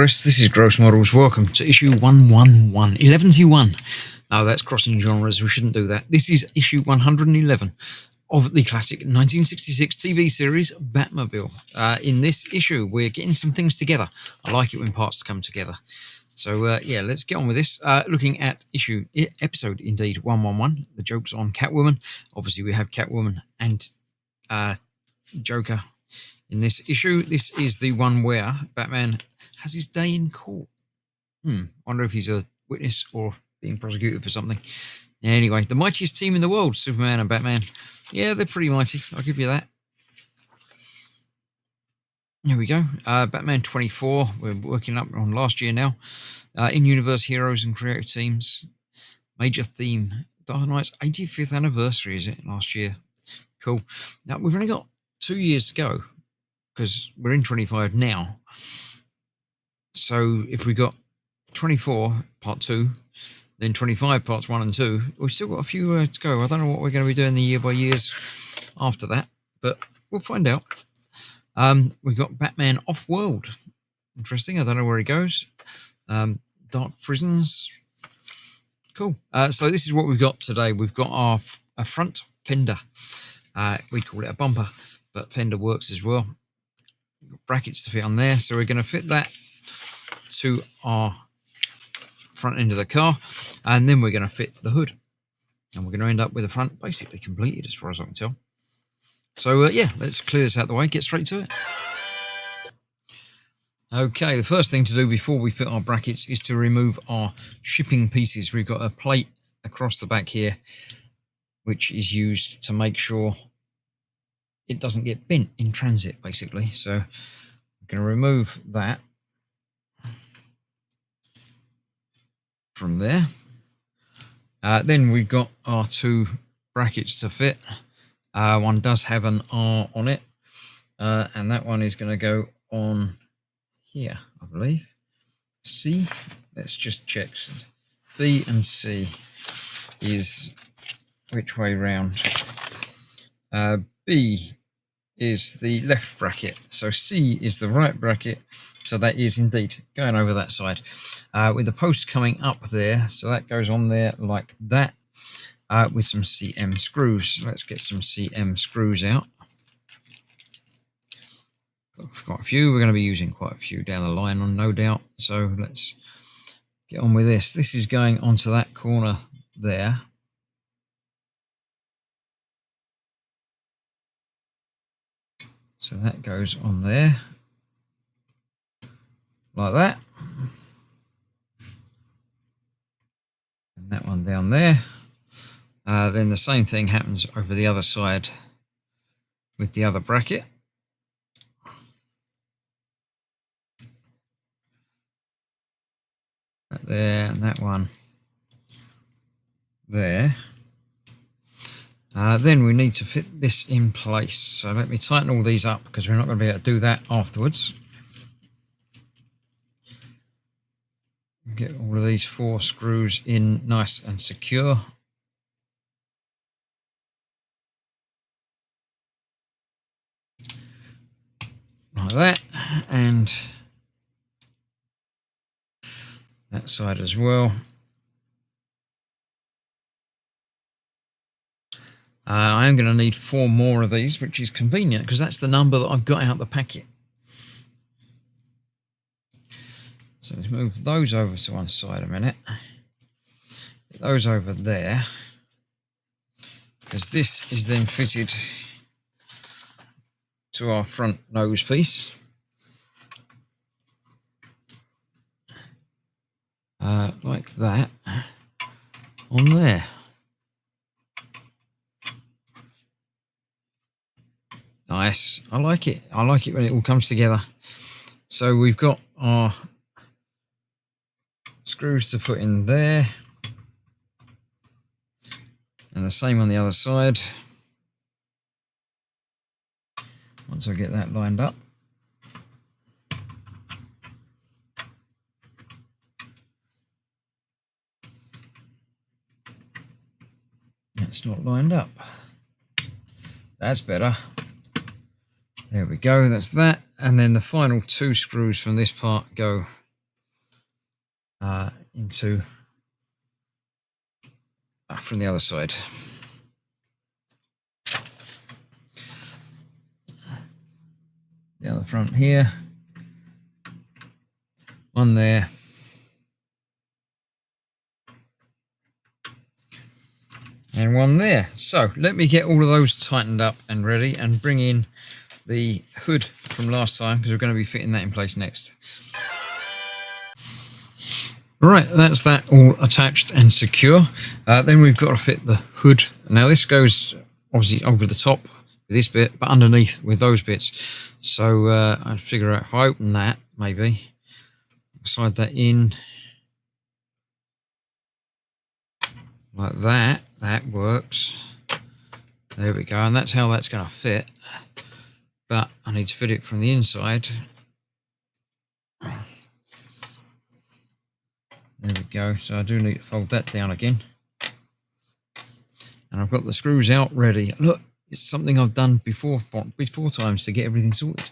Chris, this is Gross Models. Welcome to issue 111. 11 to 1. Oh, that's crossing genres. We shouldn't do that. This is issue 111 of the classic 1966 TV series Batmobile. In this issue, we're getting some things together. I like it when parts come together. So, yeah, let's get on with this. Looking at episode 111. The joke's on Catwoman. Obviously, we have Catwoman and Joker in this issue. This is the one where Batman has his day in court. Wonder if he's a witness or being prosecuted for something. Anyway, the mightiest team in the world, Superman and Batman. Yeah, they're pretty mighty. I'll give you that. Here we go. Batman 24. We're working up on last year now. In-universe heroes and creative teams. Major theme. Dark Knight's 85th anniversary, is it? Last year. Cool. Now, we've only got 2 years to go because we're in 25 now. So if we got 24 part 2, then 25 parts 1 and 2, we've still got a few to go. I don't know what we're going to be doing the year by years after that, but we'll find out. We've got Batman Off-World. Interesting. I don't know where he goes. Dark Prisons. Cool. So this is what we've got today. We've got a front fender. We'd call it a bumper, but fender works as well. We've got brackets to fit on there, so we're going to fit that to our front end of the car, and then we're going to fit the hood, and we're going to end up with the front basically completed as far as I can tell. So yeah, let's clear this out of the way, get straight to it. Okay, the first thing to do before we fit our brackets is to remove our shipping pieces. We've got a plate across the back here which is used to make sure it doesn't get bent in transit basically. So we're going to remove that from there. Then we've got our two brackets to fit. One does have an R on it, and that one is going to go on here, I believe. C, let's just check. B and C is which way round? B is the left bracket, so C is the right bracket. So that is indeed going over that side with the post coming up there. So that goes on there like that with some CM screws. Let's get some CM screws out. Got quite a few. We're going to be using quite a few down the line, on no doubt. So let's get on with this. This is going onto that corner there. So that goes on there. Like that. And that one down there. Then the same thing happens over the other side with the other bracket. That there, and that one there. Then we need to fit this in place. So let me tighten all these up because we're not going to be able to do that afterwards. Get all of these 4 screws in nice and secure. Like that. And that side as well. I am going to need 4 more of these, which is convenient because that's the number that I've got out the packet. So let's move those over to one side a minute. Get those over there. Because this is then fitted to our front nose piece. Like that. On there. Nice. I like it. I like it when it all comes together. So we've got our screws to put in there, and the same on the other side. Once I get that lined up, that's not lined up. That's better. There we go, that's that. And then the final 2 screws from this part go into from the other side. Down the front here, one there, and one there. So let me get all of those tightened up and ready, and bring in the hood from last time, because we're going to be fitting that in place next. Right, that's that all attached and secure. Then we've got to fit the hood. Now this goes obviously over the top with this bit, but underneath with those bits. So I'd figure out if I open that, maybe slide that in like that. That works. There we go, and that's how that's going to fit. But I need to fit it from the inside. There we go. So I do need to fold that down again. And I've got the screws out ready. Look, it's something I've done before times to get everything sorted.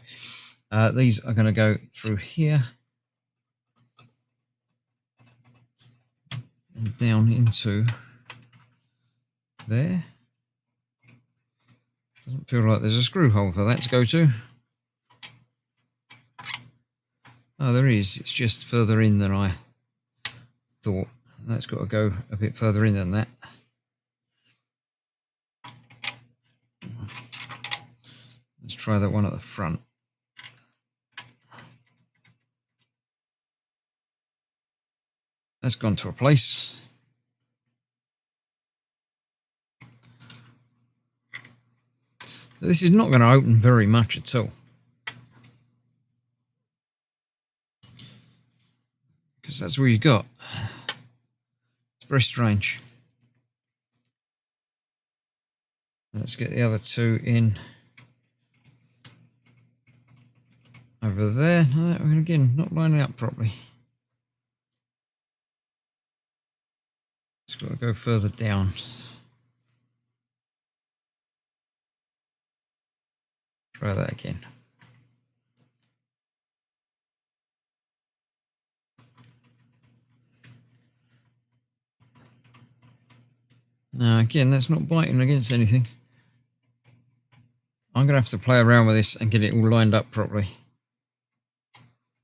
These are going to go through here and down into there. Doesn't feel like there's a screw hole for that to go to. Oh, there is. It's just further in than I thought. That's got to go a bit further in than that. Let's try that one at the front. That's gone to a place. This is not going to open very much at all, because that's all you got. It's very strange. Let's get the other two in over there. No, again, not lining up properly. It's got to go further down. Try that again. Now again, that's not biting against anything. I'm going to have to play around with this and get it all lined up properly,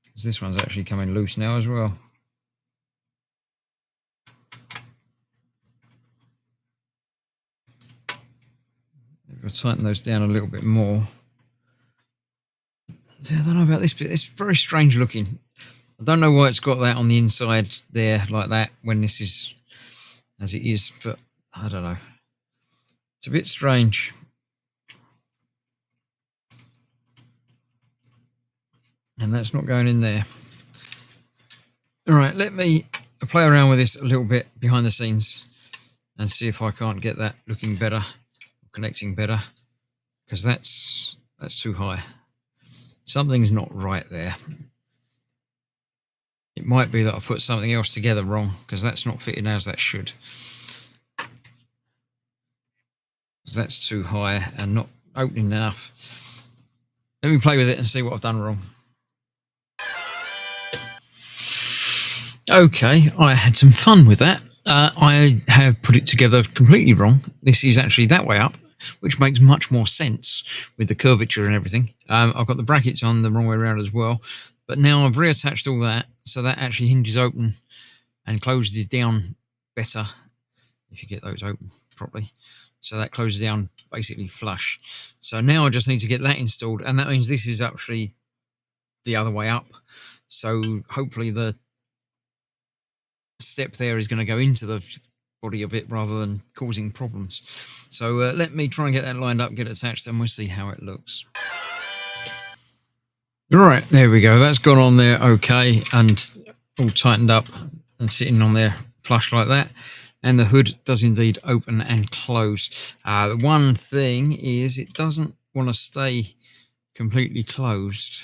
because this one's actually coming loose now as well. If I tighten those down a little bit more. I don't know about this bit. It's very strange looking. I don't know why it's got that on the inside there like that when this is as it is, but I don't know. It's a bit strange. And that's not going in there. All right, let me play around with this a little bit behind the scenes and see if I can't get that looking better, connecting better, because that's too high. Something's not right there. It might be that I've put something else together wrong, because that's not fitting as that should. That's too high and not opening enough. Let me play with it and see what I've done wrong. Okay, I had some fun with that. I have put it together completely wrong. This is actually that way up, which makes much more sense with the curvature and everything. I've got the brackets on the wrong way around as well, but now I've reattached all that, so that actually hinges open and closes down better if you get those open properly. So that closes down basically flush. So now I just need to get that installed, and that means this is actually the other way up. So hopefully the step there is going to go into the body of it rather than causing problems. So let me try and get that lined up, get it attached, and we'll see how it looks. All right, there we go. That's gone on there okay and all tightened up and sitting on there flush like that. And the hood does indeed open and close. The one thing is it doesn't want to stay completely closed.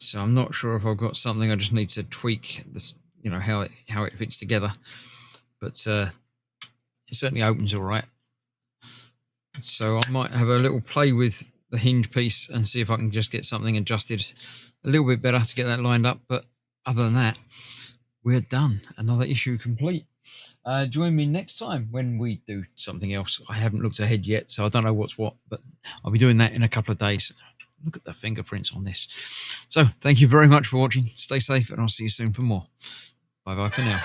So I'm not sure if I've got something. I just need to tweak this, you know, how it fits together. But it certainly opens all right. So I might have a little play with the hinge piece and see if I can just get something adjusted a little bit better to get that lined up. But other than that, we're done. Another issue complete. Join me next time when we do something else. I haven't looked ahead yet, so I don't know what's what, but I'll be doing that in a couple of days. Look at the fingerprints on this. So thank you very much for watching. Stay safe, and I'll see you soon for more. Bye bye for now.